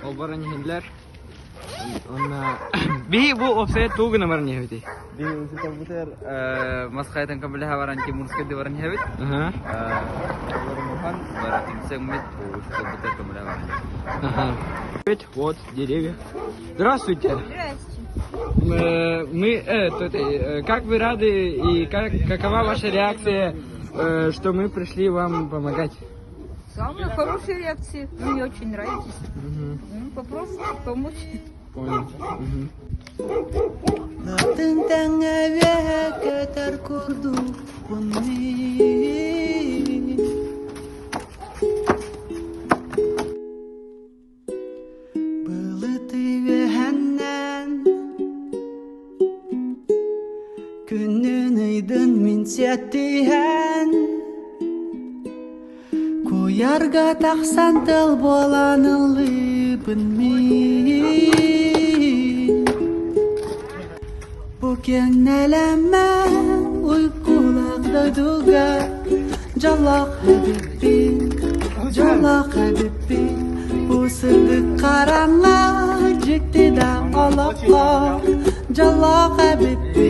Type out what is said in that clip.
Ол баран ехенділер. Бей бұл опсайет туғына баран ехеті. Бей ұсы табытыр Масқайтан қабіліға баран ке мұрскады баран ехет. Олар мұхан баратын сәңмет ұсы табытыр қабіліға баран ехет. Вот деревья. Здравствуйте. Как вы рады и какова ваша реакция, что мы пришли вам помогать? Самая хорошая реакция. Вы мне очень нравитесь. Попробуйте помочь. Понял. Күннен ыйдын мин сәттиһән Куярга тахсан тыл боланылыбын мин Бу кеңнеләмә уйкулакта дуга Жаллах хәбибби Бу сырдык караңа Жекти да алакка Жаллах хәбибби